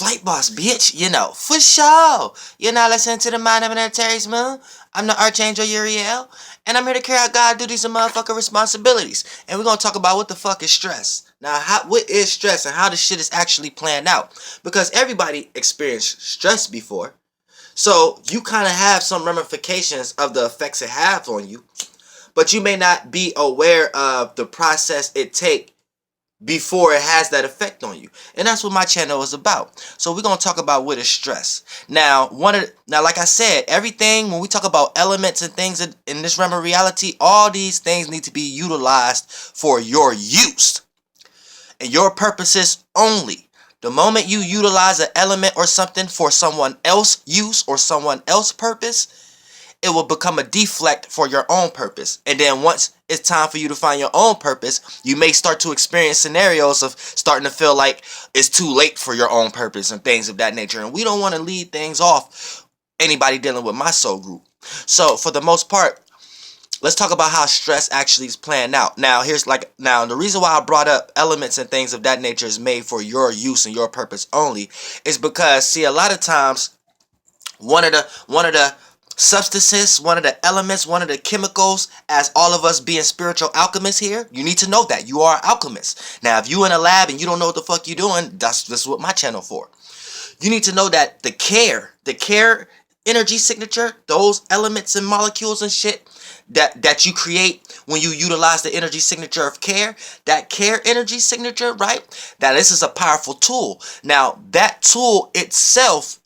Flight boss, bitch, you know, for sure. You're not listening to the Mind of an Antares Moon. I'm the Archangel Uriel, and I'm here to carry out God duties and motherfucking responsibilities. And we're gonna talk about what the fuck is stress. Now, what is stress and how this shit is actually planned out? Because everybody experienced stress before, so you kind of have some ramifications of the effects it has on you, but you may not be aware of the process it takes before it has that effect on you. And that's what my channel is about. So we're going to talk about what is stress. Now, like I said, everything, when we talk about elements and things in this realm of reality, all these things need to be utilized for your use and your purposes only. The moment you utilize an element or something for someone else's use or someone else's purpose, it will become a deflect for your own purpose. And then once it's time for you to find your own purpose, you may start to experience scenarios of starting to feel like it's too late for your own purpose and things of that nature. And we don't want to lead things off anybody dealing with my soul group. So for the most part, let's talk about how stress actually is planned out. Now, the reason why I brought up elements and things of that nature is made for your use and your purpose only is because, see, a lot of times one of the substances, one of the elements, one of the chemicals, as all of us being spiritual alchemists here, you need to know that you are alchemists. Now, if you in a lab and you don't know what the fuck you're doing, this is what my channel for. You need to know that the care energy signature, those elements and molecules and shit that you create when you utilize the energy signature of care, that care energy signature, right? That this is a powerful tool. Now, that tool itself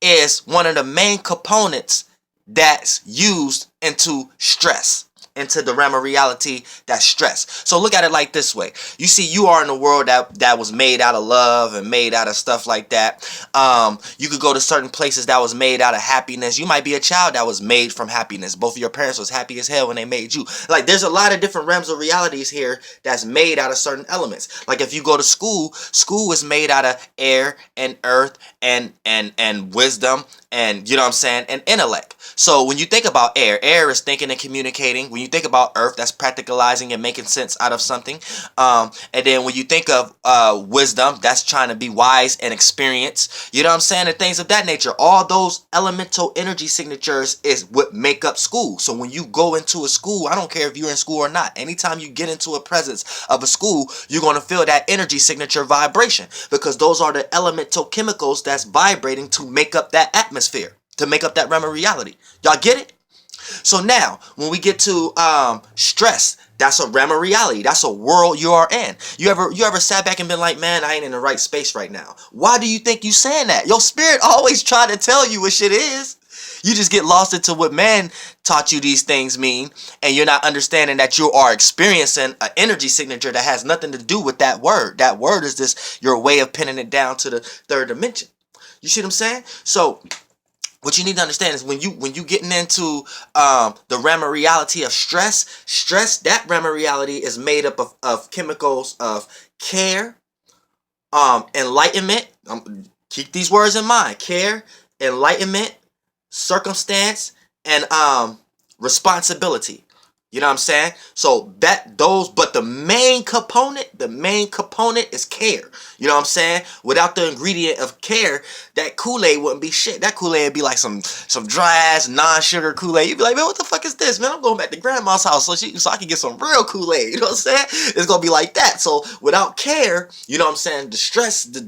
is one of the main components that's used into stress, into the realm of reality, that's stress. So look at it like this way. You see, you are in a world that was made out of love and made out of stuff like that. You could go to certain places that was made out of happiness. You might be a child that was made from happiness. Both of your parents was happy as hell when they made you. Like, there's a lot of different realms of realities here that's made out of certain elements. Like, if you go to school is made out of air and earth and wisdom and, you know what I'm saying, and intellect. So when you think about air is thinking and communicating. When you think about earth, that's practicalizing and making sense out of something. And then when you think of wisdom, that's trying to be wise and experienced. You know what I'm saying? And things of that nature. All those elemental energy signatures is what make up school. So when you go into a school, I don't care if you're in school or not, anytime you get into a presence of a school, you're going to feel that energy signature vibration, because those are the elemental chemicals that's vibrating to make up that atmosphere, to make up that realm of reality. Y'all get it? So now, when we get to stress, that's a realm of reality. That's a world you are in. You ever sat back and been like, man, I ain't in the right space right now? Why do you think you saying that? Your spirit always try to tell you what shit is. You just get lost into what man taught you these things mean, and you're not understanding that you are experiencing an energy signature that has nothing to do with that word. That word is just your way of pinning it down to the third dimension. You see what I'm saying? So what you need to understand is when you getting into the realm of reality of stress, that realm of reality is made up of chemicals of care, enlightenment. Keep these words in mind: care, enlightenment, circumstance, and responsibility. You know what I'm saying? So but the main component is care. You know what I'm saying? Without the ingredient of care, that Kool-Aid wouldn't be shit. That Kool-Aid would be like some dry ass non-sugar Kool-Aid. You'd be like, man, what the fuck is this, man? I'm going back to grandma's house so I can get some real Kool-Aid. You know what I'm saying? It's gonna be like that. So without care, you know what I'm saying? The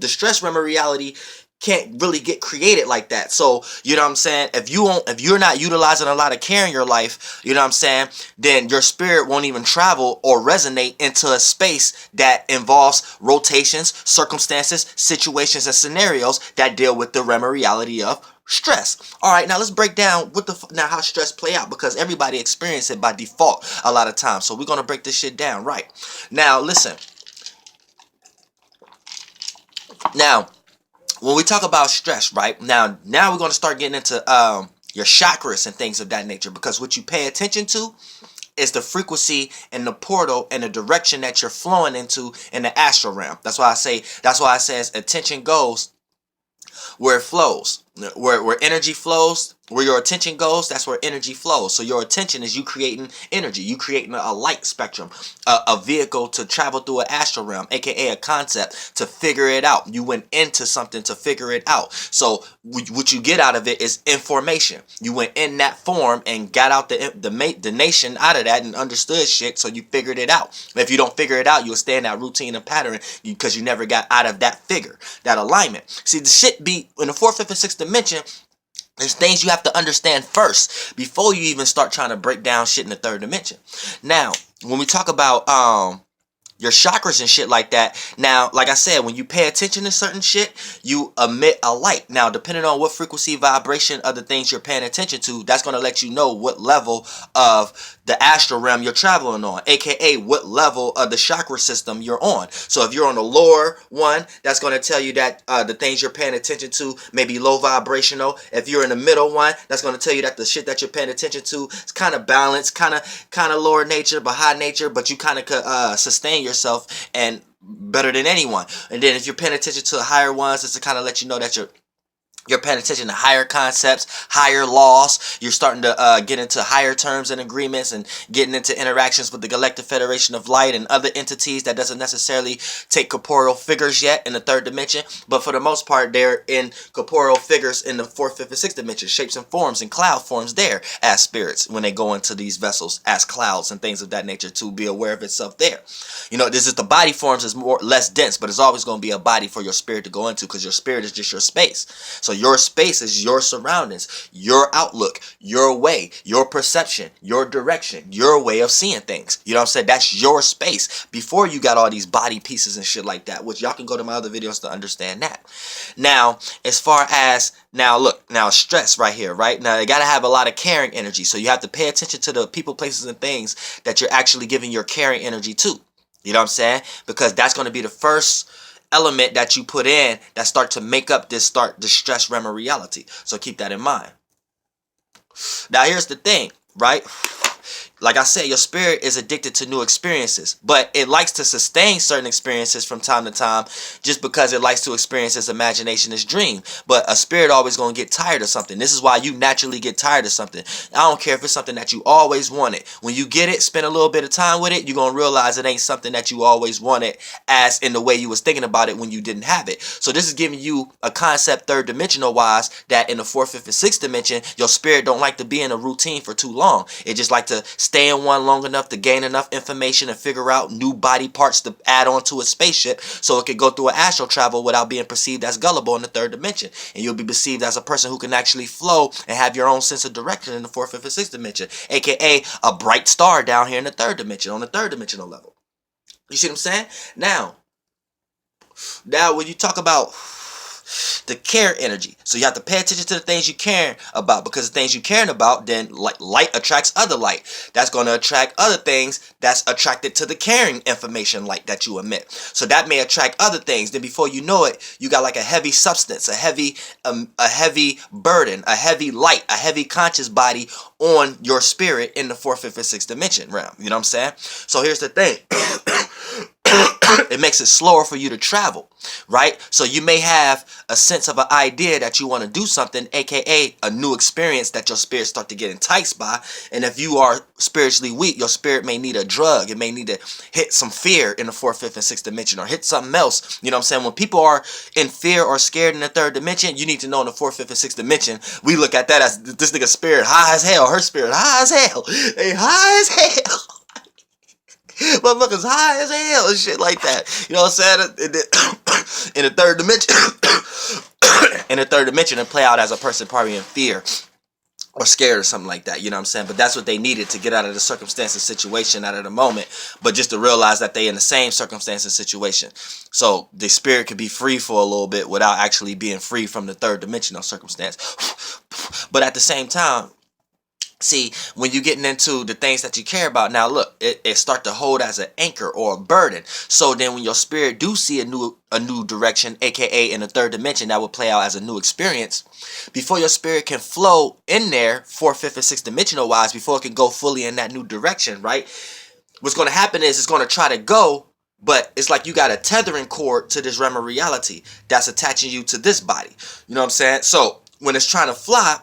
stress realm of reality can't really get created like that. So, you know what I'm saying, if you're not utilizing a lot of care in your life, you know what I'm saying, then your spirit won't even travel or resonate into a space that involves rotations, circumstances, situations, and scenarios that deal with the realm of reality of stress. All right, now let's break down how stress play out, because everybody experiences it by default a lot of times. So we're gonna break this shit down. Right now, listen. Now, when we talk about stress, right, now we're going to start getting into your chakras and things of that nature, because what you pay attention to is the frequency and the portal and the direction that you're flowing into in the astral realm. That's why it says attention goes where it flows. Where energy flows, where your attention goes, that's where energy flows. So your attention is you creating energy, you creating a light spectrum, a vehicle to travel through an astral realm, aka a concept to figure it out. You went into something to figure it out. So what you get out of it is information. You went in that form and got out the nation out of that and understood shit, so you figured it out. If you don't figure it out, you'll stay in that routine and pattern because you never got out of that figure, that alignment. See, the shit be in the fourth, fifth, and sixth dimension. There's things you have to understand first before you even start trying to break down shit in the third dimension. Now, when we talk about your chakras and shit like that, now, like I said, when you pay attention to certain shit, you emit a light. Now, depending on what frequency, vibration, other things you're paying attention to, that's going to let you know what level of the astral realm you're traveling on, aka what level of the chakra system you're on. So if you're on the lower one, that's going to tell you that the things you're paying attention to may be low vibrational. If you're in the middle one, that's going to tell you that the shit that you're paying attention to is kind of balanced, kind of lower nature but high nature, but you kind of could sustain yourself and better than anyone. And then if you're paying attention to the higher ones, it's to kind of let you know that you're paying attention to higher concepts, higher laws. You're starting to get into higher terms and agreements and getting into interactions with the Galactic Federation of Light and other entities that doesn't necessarily take corporeal figures yet in the third dimension. But for the most part, they're in corporeal figures in the fourth, fifth, and sixth dimension, shapes and forms and cloud forms there as spirits when they go into these vessels as clouds and things of that nature to be aware of itself there. You know, this is the body forms is less dense, but it's always going to be a body for your spirit to go into because your spirit is just your space. So your space is your surroundings, your outlook, your way, your perception, your direction, your way of seeing things. You know what I'm saying? That's your space before you got all these body pieces and shit like that, which y'all can go to my other videos to understand that. Now, as far as now stress right here, right? Now, you got to have a lot of caring energy. So you have to pay attention to the people, places, and things that you're actually giving your caring energy to. You know what I'm saying? Because that's going to be the first element that you put in that start to make up this stress realm of reality. So keep that in mind. Now here's the thing, right? Like I said, your spirit is addicted to new experiences, but it likes to sustain certain experiences from time to time just because it likes to experience its imagination, its dream. But a spirit always going to get tired of something. This is why you naturally get tired of something. I don't care if it's something that you always wanted. When you get it, spend a little bit of time with it, you're going to realize it ain't something that you always wanted as in the way you was thinking about it when you didn't have it. So this is giving you a concept third dimensional wise that in the fourth, fifth, and sixth dimension, your spirit don't like to be in a routine for too long. It just like to stay in one long enough to gain enough information and figure out new body parts to add on to a spaceship so it can go through an astral travel without being perceived as gullible in the third dimension. And you'll be perceived as a person who can actually flow and have your own sense of direction in the fourth, fifth, and sixth dimension, aka a bright star down here in the third dimension, on the third dimensional level. You see what I'm saying? Now when you talk about the care energy, so you have to pay attention to the things you care about, because the things you caring about, then light attracts other light. That's going to attract other things that's attracted to the caring information light that you emit. So that may attract other things. Then before you know it, you got like a heavy substance, a heavy burden, a heavy light, a heavy conscious body on your spirit in the fourth, fifth, and sixth dimension realm. You know what I'm saying? So here's the thing. It makes it slower for you to travel, right? So you may have a sense of an idea that you want to do something, aka a new experience that your spirit start to get enticed by. And if you are spiritually weak, your spirit may need a drug. It may need to hit some fear in the fourth, fifth, and sixth dimension, or hit something else. You know what I'm saying? When people are in fear or scared in the third dimension, you need to know in the fourth, fifth, and sixth dimension, we look at that as this nigga's spirit high as hell, her spirit high as hell, they high as hell. Motherfuckers high as hell and shit like that. You know what I'm saying? In the third dimension, and play out as a person probably in fear or scared or something like that. You know what I'm saying? But that's what they needed to get out of the circumstance and situation out of the moment. But just to realize that they in the same circumstance and situation. So the spirit could be free for a little bit without actually being free from the third dimensional circumstance. But at the same time, see, when you're getting into the things that you care about, now look, it start to hold as an anchor or a burden. So then when your spirit do see a new direction, aka in the third dimension, that will play out as a new experience. Before your spirit can flow in there, fourth, fifth, and sixth dimensional wise, before it can go fully in that new direction, right? What's going to happen is it's going to try to go, but it's like you got a tethering cord to this realm of reality that's attaching you to this body. You know what I'm saying? So when it's trying to fly,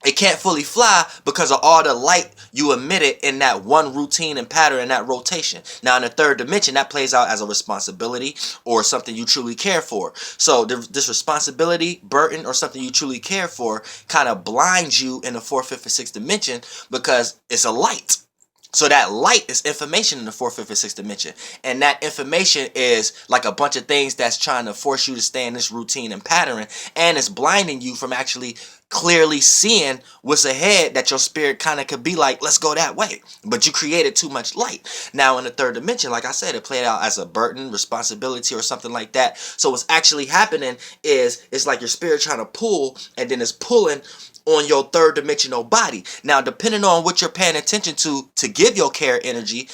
it can't fully fly because of all the light you emitted in that one routine and pattern and that rotation. Now in the third dimension, that plays out as a responsibility or something you truly care for. So this responsibility, burden, or something you truly care for kind of blinds you in the fourth, fifth, and sixth dimension because it's a light. So that light is information in the fourth, fifth, and sixth dimension. And that information is like a bunch of things that's trying to force you to stay in this routine and pattern. And it's blinding you from actually clearly seeing what's ahead, that your spirit kind of could be like, let's go that way. But you created too much light. Now in the third dimension, like I said, it played out as a burden, responsibility, or something like that. So what's actually happening is it's like your spirit trying to pull, and then it's pulling on your third dimensional body. Now, depending on what you're paying attention to give your care energy,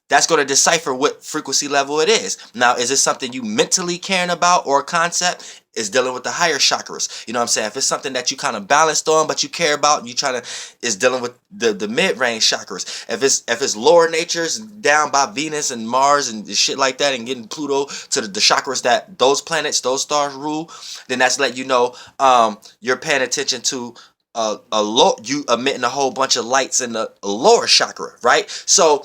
that's going to decipher what frequency level it is. Now, is it something you mentally caring about, or a concept? Is dealing with the higher chakras. You know what I'm saying? If it's something that you kind of balanced on, but you care about, and you try to, is dealing with the mid-range chakras. If it's lower natures, down by Venus and Mars and shit like that, and getting Pluto to the chakras that those planets, those stars rule, then that's let you know you're paying attention to you emitting a whole bunch of lights in the lower chakra, right? So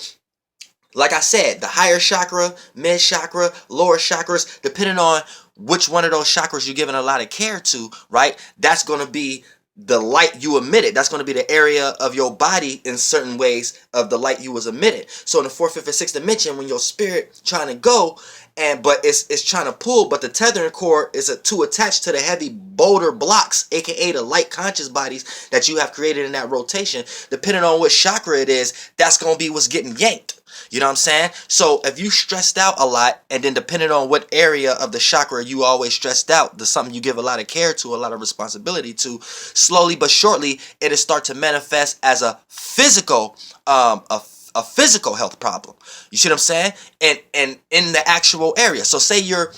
like I said, the higher chakra, mid chakra, lower chakras, depending on which one of those chakras you're giving a lot of care to, right? That's going to be the light you emitted. That's going to be the area of your body in certain ways of the light you was emitted. So in the fourth, fifth, and sixth dimension, when your spirit trying to go, but it's trying to pull, but the tethering cord is too attached to the heavy boulder blocks, aka the light conscious bodies that you have created in that rotation. Depending on what chakra it is, that's going to be what's getting yanked. You know what I'm saying? So if you stressed out a lot, and then depending on what area of the chakra you always stressed out, there's something you give a lot of care to, a lot of responsibility to, slowly but surely it'll start to manifest as a physical a physical health problem. You see what I'm saying? And in the actual area. So say you're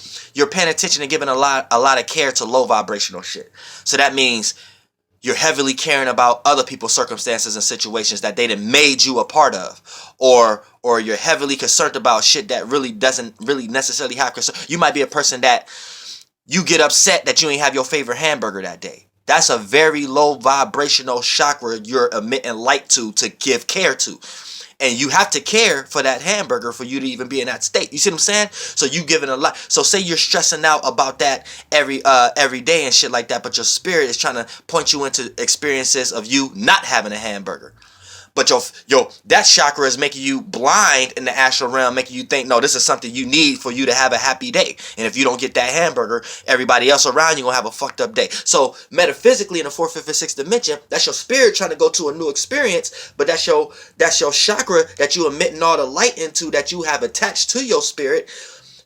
paying attention and giving a lot of care to low vibrational shit. So that means you're heavily caring about other people's circumstances and situations that they done made you a part of, or you're heavily concerned about shit that really doesn't really necessarily have concern. You might be a person that you get upset that you ain't have your favorite hamburger that day. That's a very low vibrational chakra you're emitting light to give care to. And you have to care for that hamburger for you to even be in that state. You see what I'm saying? So you giving a lot. So say you're stressing out about that every day and shit like that, but your spirit is trying to point you into experiences of you not having a hamburger. But that chakra is making you blind in the astral realm, making you think, no, this is something you need for you to have a happy day. And if you don't get that hamburger, everybody else around you gonna have a fucked up day. So metaphysically, in the fourth, fifth, and sixth dimension, that's your spirit trying to go to a new experience, but that's your chakra that you emitting all the light into, that you have attached to your spirit,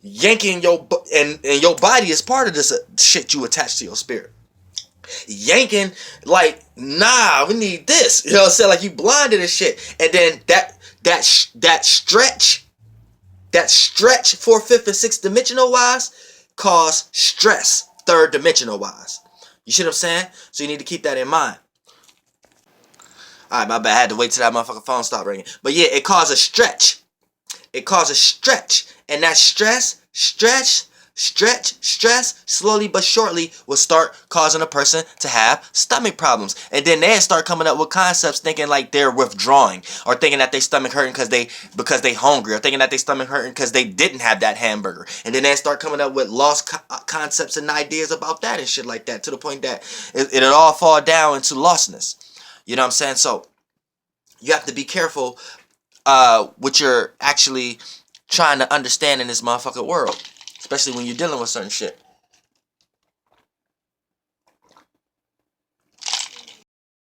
yanking and your body is part of this shit you attach to your spirit. Yanking, like, nah, we need this. You know what I'm saying? Like, you blinded and shit. And then that stretch, fourth, fifth, and sixth dimensional wise, cause stress, third dimensional wise. You see what I'm saying? So you need to keep that in mind. Alright, my bad. I had to wait till that motherfucking phone stopped ringing. But yeah, it causes stretch. And that stress, slowly but surely will start causing a person to have stomach problems. And then they start coming up with concepts thinking like they're withdrawing, or thinking that their stomach hurting because they hungry, or thinking that their stomach hurting because they didn't have that hamburger. And then they start coming up with lost concepts and ideas about that and shit like that, to the point that it'll all fall down into lostness. You know what I'm saying? So you have to be careful what you're actually trying to understand in this motherfucking world, especially when you're dealing with certain shit.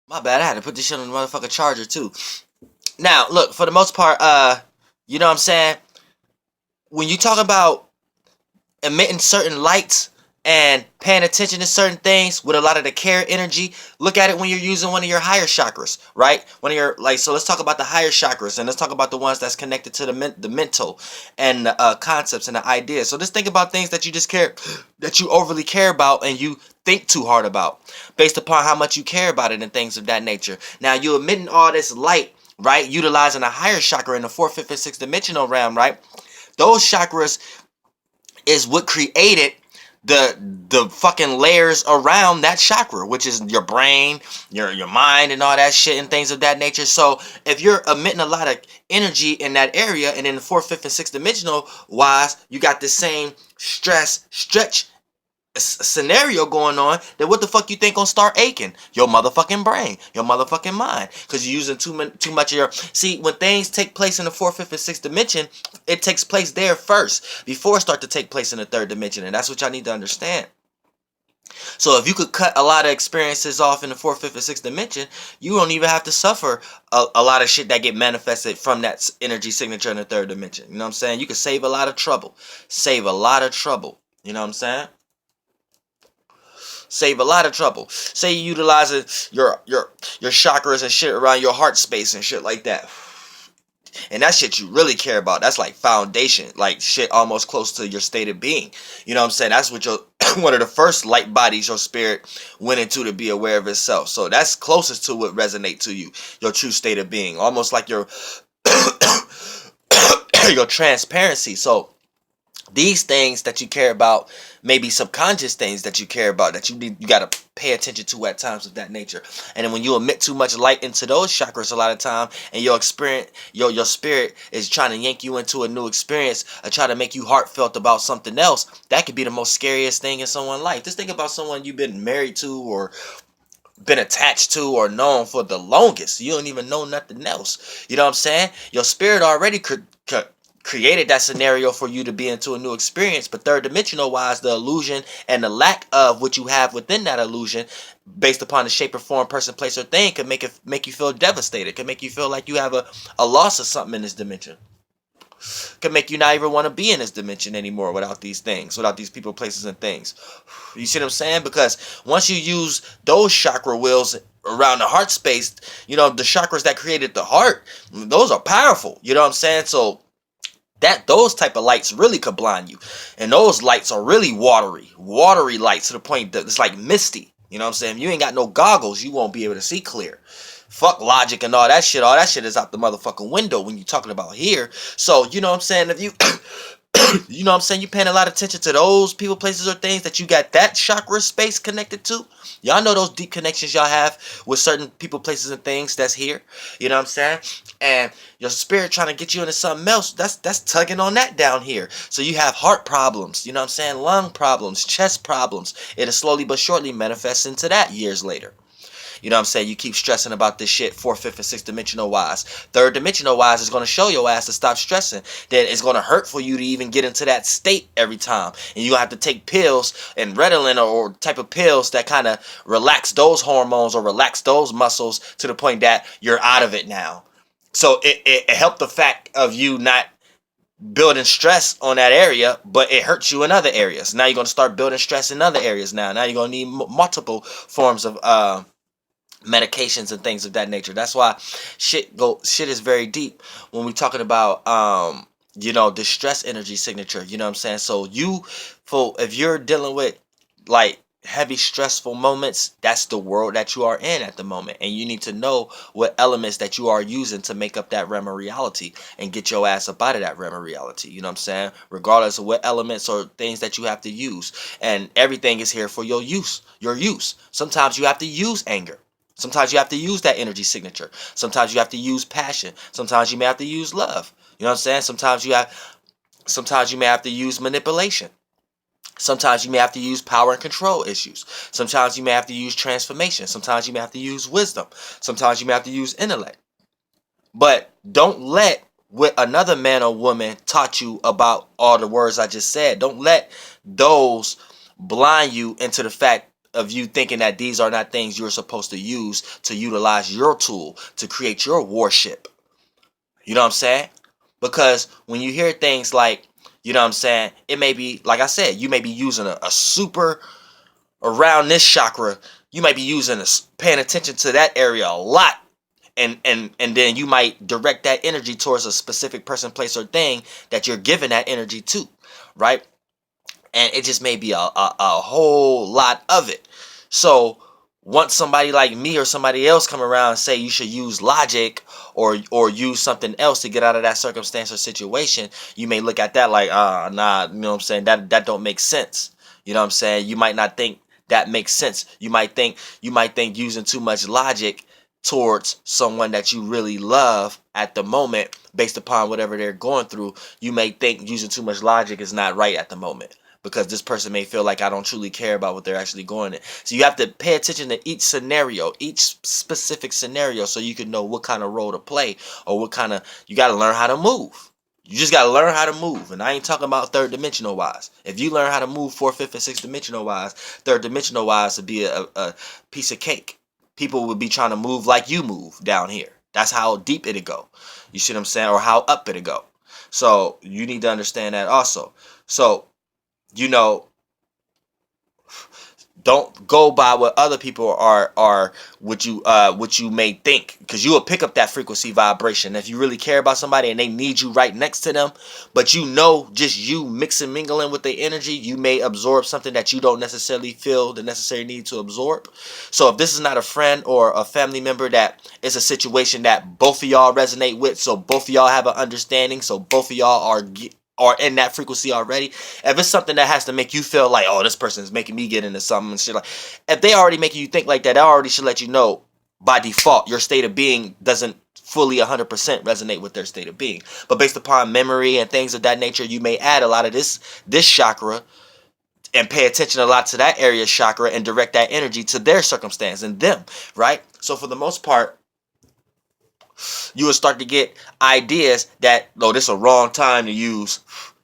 My bad, I had to put this shit on the motherfucking charger too. Now, look, for the most part, you know what I'm saying? When you talk about emitting certain lights and paying attention to certain things with a lot of the care energy, look at it when you're using one of your higher chakras, right? One of your, like, so let's talk about the higher chakras, and let's talk about the ones that's connected to the mental and the concepts and the ideas. So just think about things that you overly care about and you think too hard about, based upon how much you care about it and things of that nature. Now, you emitting all this light, right? Utilizing a higher chakra in the fourth, fifth, and sixth dimensional realm, right? Those chakras is what created the fucking layers around that chakra, which is your brain, your mind, and all that shit and things of that nature. So if you're emitting a lot of energy in that area, and in the fourth, fifth, and sixth dimensional wise, you got the same stretch scenario going on, then what the fuck you think gonna start aching? Your motherfucking brain, your motherfucking mind, because you're using too much of your. See, when things take place in the fourth, fifth, and sixth dimension, it takes place there first before it start to take place in the third dimension, and that's what y'all need to understand. So if you could cut a lot of experiences off in the fourth, fifth, and sixth dimension, you don't even have to suffer a lot of shit that get manifested from that energy signature in the third dimension. You know what I'm saying? You could save a lot of trouble. Save a lot of trouble. You know what I'm saying? Save a lot of trouble. Say you utilizing your chakras and shit around your heart space and shit like that. And that shit you really care about. That's like foundation. Like shit almost close to your state of being. You know what I'm saying? That's what your one of the first light bodies your spirit went into to be aware of itself. So that's closest to what resonate to you. Your true state of being. Almost like your your transparency. So these things that you care about, maybe subconscious things that you care about, that you got to pay attention to at times of that nature. And then when you emit too much light into those chakras a lot of time, and your experience, your spirit is trying to yank you into a new experience or try to make you heartfelt about something else, that could be the most scariest thing in someone's life. Just think about someone you've been married to or been attached to or known for the longest. You don't even know nothing else. You know what I'm saying? Your spirit already created that scenario for you to be into a new experience, but third dimensional wise, the illusion and the lack of what you have within that illusion, based upon the shape or form, person, place, or thing, can make you feel devastated. Can make you feel like you have a loss of something in this dimension. Can make you not even want to be in this dimension anymore without these things, without these people, places, and things. You see what I'm saying? Because once you use those chakra wheels around the heart space, you know, the chakras that created the heart, those are powerful. You know what I'm saying? So those type of lights really could blind you, and those lights are really watery lights to the point that it's like misty. You know what I'm saying? If you ain't got no goggles, you won't be able to see clear. Fuck logic and all that shit is out the motherfucking window when you're talking about here. So you know what I'm saying? If you you know what I'm saying, you paying a lot of attention to those people, places, or things that you got that chakra space connected to. Y'all know those deep connections y'all have with certain people, places, and things that's here. You know what I'm saying? And your spirit trying to get you into something else, that's tugging on that down here. So you have heart problems, you know what I'm saying, lung problems, chest problems. It'll slowly but surely manifest into that years later. You know what I'm saying? You keep stressing about this shit, fourth, fifth, and sixth dimensional wise. Third dimensional wise is going to show your ass to stop stressing. Then it's going to hurt for you to even get into that state every time. And you have to take pills and Ritalin or type of pills that kind of relax those hormones or relax those muscles to the point that you're out of it now. So it helped the fact of you not building stress on that area, but it hurts you in other areas. Now you're going to start building stress in other areas now. Now you're going to need multiple forms of medications and things of that nature. That's why shit is very deep when we're talking about you know, the stress energy signature. You know what I'm saying? So if you're dealing with like heavy stressful moments, that's the world that you are in at the moment, and you need to know what elements that you are using to make up that realm of reality and get your ass up out of that realm of reality. You know what I'm saying? Regardless of what elements or things that you have to use, and everything is here for your use. Sometimes you have to use anger. Sometimes you have to use that energy signature. Sometimes you have to use passion. Sometimes you may have to use love. You know what I'm saying? Sometimes you may have to use manipulation. Sometimes you may have to use power and control issues. Sometimes you may have to use transformation. Sometimes you may have to use wisdom. Sometimes you may have to use intellect. But don't let what another man or woman taught you about all the words I just said, don't let those blind you into the fact of you thinking that these are not things you're supposed to use to utilize your tool to create your warship. You know what I'm saying? Because when you hear things like, you know what I'm saying, it may be, like I said, you may be using a super around this chakra. You might be paying attention to that area a lot. And then you might direct that energy towards a specific person, place, or thing that you're giving that energy to, right? And it just may be a whole lot of it. So once somebody like me or somebody else come around and say you should use logic or use something else to get out of that circumstance or situation, you may look at that like, nah, you know what I'm saying? That don't make sense. You know what I'm saying? You might not think that makes sense. You might think using too much logic towards someone that you really love at the moment, based upon whatever they're going through, you may think using too much logic is not right at the moment, because this person may feel like I don't truly care about what they're actually going in. So you have to pay attention to each scenario, each specific scenario, so you can know what kind of role to play, or what kind of, you got to learn how to move. You just got to learn how to move. And I ain't talking about third dimensional wise. If you learn how to move fourth, fifth, and sixth dimensional wise, third dimensional wise would be a piece of cake. People would be trying to move like you move down here. That's how deep it'll go. You see what I'm saying? Or how up it'll go. So you need to understand that also. So, you know, don't go by what other people are what you may think, because you will pick up that frequency vibration. If you really care about somebody and they need you right next to them, but you know, just you mix and mingling with their energy, you may absorb something that you don't necessarily feel the necessary need to absorb. So if this is not a friend or a family member, that it's a situation that both of y'all resonate with, so both of y'all have an understanding, so both of y'all are in that frequency already. If it's something that has to make you feel like, oh, this person is making me get into something and shit, like, if they already making you think like that, that already should let you know by default your state of being doesn't fully 100% resonate with their state of being. But based upon memory and things of that nature, you may add a lot of this chakra and pay attention a lot to that area chakra and direct that energy to their circumstance and them, right? So for the most part, you will start to get ideas that, oh, this is a wrong time to use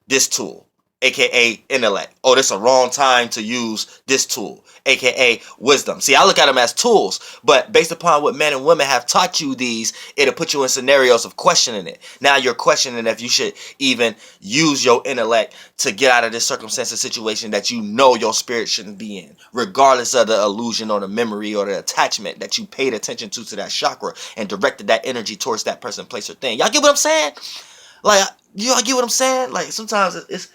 this tool, aka intellect. Oh, this is a wrong time to use this tool, aka wisdom. See, I look at them as tools, but based upon what men and women have taught you these, it'll put you in scenarios of questioning it. Now you're questioning if you should even use your intellect to get out of this circumstance or situation that you know your spirit shouldn't be in, regardless of the illusion or the memory or the attachment that you paid attention to that chakra and directed that energy towards that person, place, or thing. Y'all get what I'm saying? Like, y'all get what I'm saying? Like, sometimes it's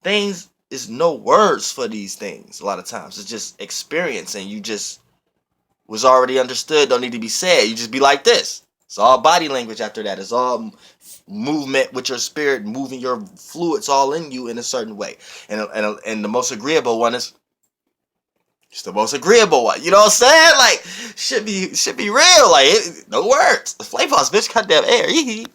things, is no words for these things. A lot of times it's just experience, and you just was already understood, don't need to be said. You just be like this. It's all body language after that. It's all movement with your spirit, moving your fluids all in you in a certain way. And the most agreeable one is, it's the most agreeable one. You know what I'm saying? Like, should be real. Like, no words. The Flavors, bitch, cut that air.